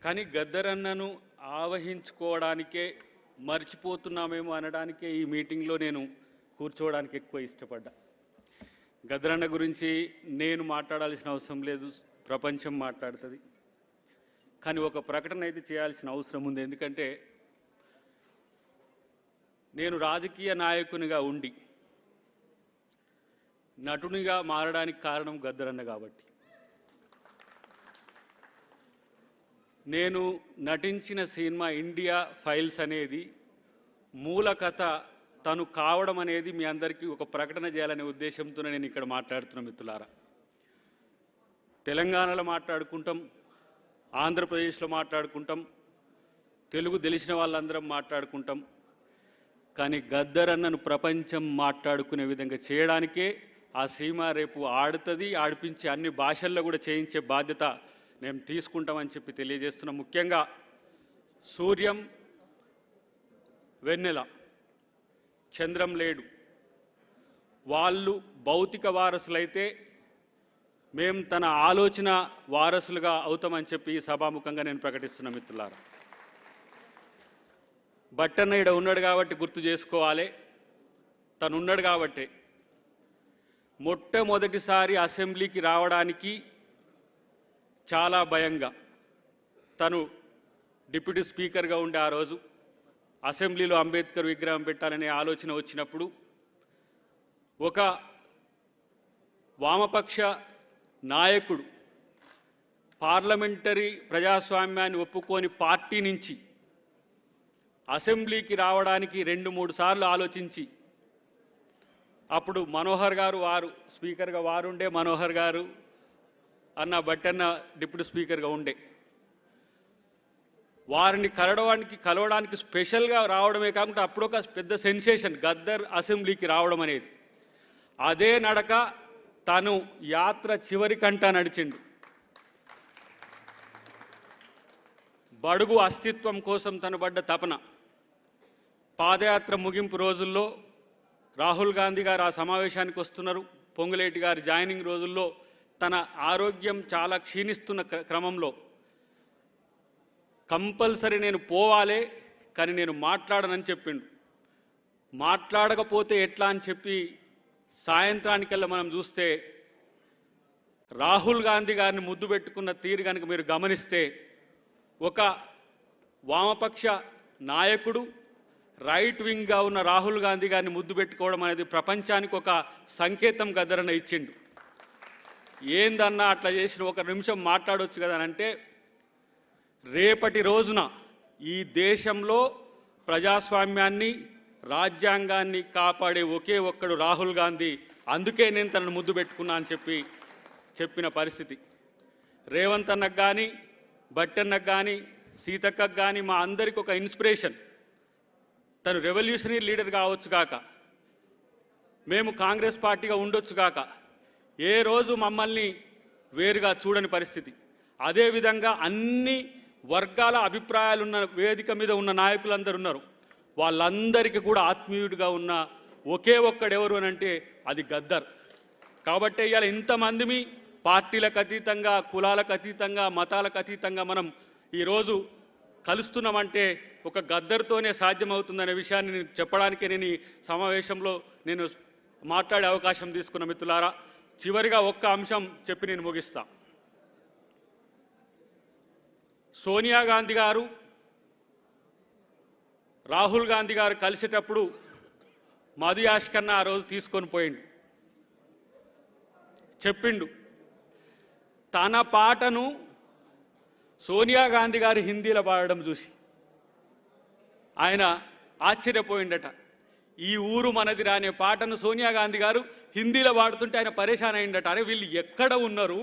కానీ గద్దరన్నను ఆవహించుకోవడానికే మర్చిపోతున్నామేమో అనడానికే ఈ మీటింగ్లో నేను కూర్చోవడానికి ఎక్కువ ఇష్టపడ్డా. గద్దరన్న గురించి నేను మాట్లాడాల్సిన అవసరం లేదు, ప్రపంచం మాట్లాడుతుంది. కానీ ఒక ప్రకటన అయితే చేయాల్సిన అవసరం ఉంది. ఎందుకంటే నేను రాజకీయ నాయకునిగా ఉండి నటునిగా మారడానికి కారణం గద్దరన్న కాబట్టి. నేను నటించిన సినిమా ఇండియా ఫైల్స్ అనేది మూల కథ తను కావడం అనేది మీ అందరికీ ఒక ప్రకటన చేయాలనే ఉద్దేశంతో నేను ఇక్కడ మాట్లాడుతున్న మిత్రులారా. తెలంగాణలో మాట్లాడుకుంటాం, ఆంధ్రప్రదేశ్లో మాట్లాడుకుంటాం, తెలుగు తెలిసిన వాళ్ళందరం మాట్లాడుకుంటాం. కానీ గద్దరన్నను ప్రపంచం మాట్లాడుకునే విధంగా చేయడానికే ఆ సినిమా రేపు ఆడుతుంది, ఆడిపించి అన్ని భాషల్లో కూడా చేయించే బాధ్యత మేము తీసుకుంటామని చెప్పి తెలియజేస్తున్నాం. ముఖ్యంగా సూర్యం, వెన్నెల, చంద్రం లేడు, వాళ్ళు భౌతిక వారసులైతే మేము తన ఆలోచన వారసులుగా అవుతామని చెప్పి సభాముఖంగా నేను ప్రకటిస్తున్నా మిత్రులారా. బట్టన్న ఈడ ఉన్నాడు కాబట్టి గుర్తు చేసుకోవాలి. తను ఉన్నాడు కాబట్టి మొట్టమొదటిసారి అసెంబ్లీకి రావడానికి చాలా భయంగా తను డిప్యూటీ స్పీకర్గా ఉండే ఆ రోజు అసెంబ్లీలో అంబేద్కర్ విగ్రహం పెట్టాలనే ఆలోచన వచ్చినప్పుడు ఒక వామపక్ష నాయకుడు పార్లమెంటరీ ప్రజాస్వామ్యాన్ని ఒప్పుకొని పార్టీ నుంచి అసెంబ్లీకి రావడానికి 2-3 సార్లు ఆలోచించి అప్పుడు మనోహర్ గారు వారు స్పీకర్గా వారుండే, మనోహర్ గారు అన్న బట్టన్న డిప్యూటీ స్పీకర్గా ఉండే, వారిని కలవడానికి స్పెషల్గా రావడమే కాకుండా అప్పుడు ఒక పెద్ద సెన్సేషన్ గద్దర్ అసెంబ్లీకి రావడం అనేది. అదే నడక తను యాత్ర చివరికంటా నడిచిండు. బడుగు అస్తిత్వం కోసం తను పడ్డ తపన. పాదయాత్ర ముగింపు రోజుల్లో రాహుల్ గాంధీ గారు ఆ సమావేశానికి వస్తున్నారు, పొంగులేటి గారి జాయినింగ్ రోజుల్లో తన ఆరోగ్యం చాలా క్షీణిస్తున్న క్రమంలో కంపల్సరీ నేను పోవాలే కానీ నేను మాట్లాడనని చెప్పిండు. మాట్లాడకపోతే ఎట్లా అని చెప్పి సాయంత్రానికల్లా మనం చూస్తే రాహుల్ గాంధీ గారిని ముద్దు పెట్టుకున్న తీరు కనుక మీరు గమనిస్తే ఒక వామపక్ష నాయకుడు రైట్ వింగ్గా ఉన్న రాహుల్ గాంధీ గారిని ముద్దు పెట్టుకోవడం అనేది ప్రపంచానికి ఒక సంకేతం గద్దరన్న ఇచ్చిండు. ఏందన్నా అట్లా చేసిన 1 నిమిషం మాట్లాడవచ్చు కదా అంటే, రేపటి రోజున ఈ దేశంలో ప్రజాస్వామ్యాన్ని రాజ్యాంగాన్ని కాపాడే ఒకే ఒక్కడు రాహుల్ గాంధీ, అందుకే నేను తనను ముద్దు పెట్టుకున్నా అని చెప్పిన పరిస్థితి. రేవంత్ అన్నకు కానీ, బట్టన్నకు కానీ, సీతక్కకు కానీ మా అందరికి ఒక ఇన్స్పిరేషన్. తను రెవల్యూషనరీ లీడర్ కావచ్చు కాక, మేము కాంగ్రెస్ పార్టీగా ఉండొచ్చు కాక, ఏ రోజు మమ్మల్ని వేరుగా చూడని పరిస్థితి. అదేవిధంగా అన్ని వర్గాల అభిప్రాయాలున్న వేదిక మీద ఉన్న నాయకులందరూ ఉన్నారు. వాళ్ళందరికీ కూడా ఆత్మీయుడిగా ఉన్న ఒకే ఒక్కడెవరు అని అంటే అది గద్దర్. కాబట్టి ఇవాళ ఇంతమందిమి పార్టీలకు అతీతంగా, కులాలకు అతీతంగా, మతాలకు అతీతంగా మనం ఈరోజు కలుస్తున్నామంటే ఒక గద్దర్తోనే సాధ్యమవుతుందనే విషయాన్ని నేను చెప్పడానికే నేను ఈ సమావేశంలో నేను మాట్లాడే అవకాశం తీసుకున్న మిత్రులారా. చివరిగా ఒక్క అంశం చెప్పి నేను ముగిస్తా. సోనియా గాంధీ గారు రాహుల్ గాంధీ గారు కలిసేటప్పుడు మధు యాష్కన్న ఆ రోజు తీసుకొని పోయిండు. చెప్పిండు తన పాటను సోనియా గాంధీ గారు హిందీలో పాడడం చూసి ఆయన ఆశ్చర్యపోయిండట. ఈ ఊరు మనదిరా అనే పాటను సోనియా గాంధీ గారు హిందీలో పాడుతుంటే ఆయన పరేషాన్ అయిందట. అరే వీళ్ళు ఎక్కడ ఉన్నారు,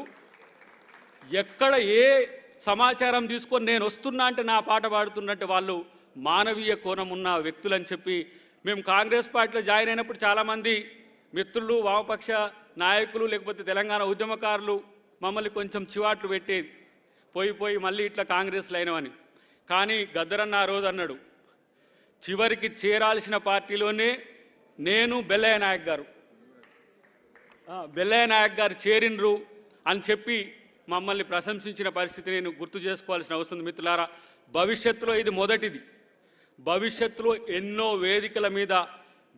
ఎక్కడ ఏ సమాచారం తీసుకొని నేను వస్తున్నా అంటే నా పాట పాడుతున్నట్టు వాళ్ళు మానవీయ కోణం ఉన్న వ్యక్తులని చెప్పి మేము కాంగ్రెస్ పార్టీలో జాయిన్ అయినప్పుడు చాలామంది మిత్రులు, వామపక్ష నాయకులు, లేకపోతే తెలంగాణ ఉద్యమకారులు మమ్మల్ని కొంచెం చివాట్లు పెట్టేది, పోయి మళ్ళీ ఇట్లా కాంగ్రెస్లో అయినవని. కానీ గద్దరన్న ఆ రోజు అన్నాడు, చివరికి చేరాల్సిన పార్టీలోనే నేను బెల్లయ్య నాయక్ గారు చేరినరు అని చెప్పి మమ్మల్ని ప్రశంసించిన పరిస్థితి నేను గుర్తు చేసుకోవాల్సిన అవసరం ఉంది. మిత్రులారా, భవిష్యత్తులో ఇది మొదటిది. భవిష్యత్తులో ఎన్నో వేదికల మీద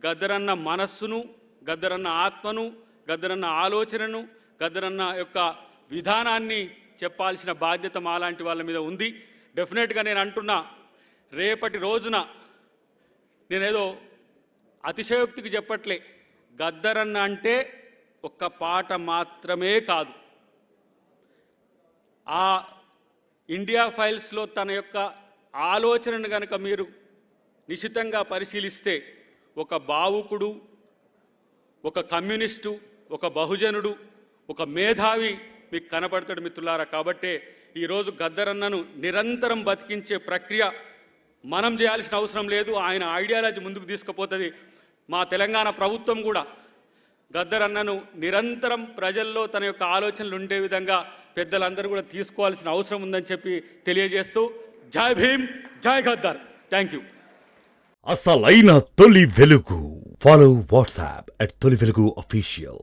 గద్దరన్న మనస్సును, గద్దరన్న ఆత్మను, గద్దరన్న ఆలోచనను, గద్దరన్న యొక్క విధానాన్ని చెప్పాల్సిన బాధ్యత మాలాంటి వాళ్ళ మీద ఉంది. డెఫినెట్గా నేను అంటున్నా, రేపటి రోజున నేనేదో అతిశయోక్తికి చెప్పట్లే, గద్దరన్న అంటే ఒక్క పాట మాత్రమే కాదు. ఆ ఇండియా ఫైల్స్లో తన యొక్క ఆలోచనను కనుక మీరు నిశితంగా పరిశీలిస్తే ఒక భావుకుడు, ఒక కమ్యూనిస్టు, ఒక బహుజనుడు, ఒక మేధావి మీకు కనపడతాడు మిత్రులారా. కాబట్టే ఈరోజు గద్దరన్నను నిరంతరం బతికించే ప్రక్రియ మనం చేయాల్సిన అవసరం లేదు. ఆయన ఐడియాలజీ ముందుకు తీసుకుపోతుంది. మా తెలంగాణ ప్రభుత్వం కూడా గద్దరన్నను నిరంతరం ప్రజల్లో తన యొక్క ఆలోచనలు ఉండే విధంగా పెద్దలందరూ కూడా తీసుకోవాల్సిన అవసరం ఉందని చెప్పి తెలియజేస్తూ జై భీమ్, జై గద్దర్. Thank you. అసలైన తొలి వెలుగు. ఫాలో వాట్సాప్ @తొలి వెలుగు official.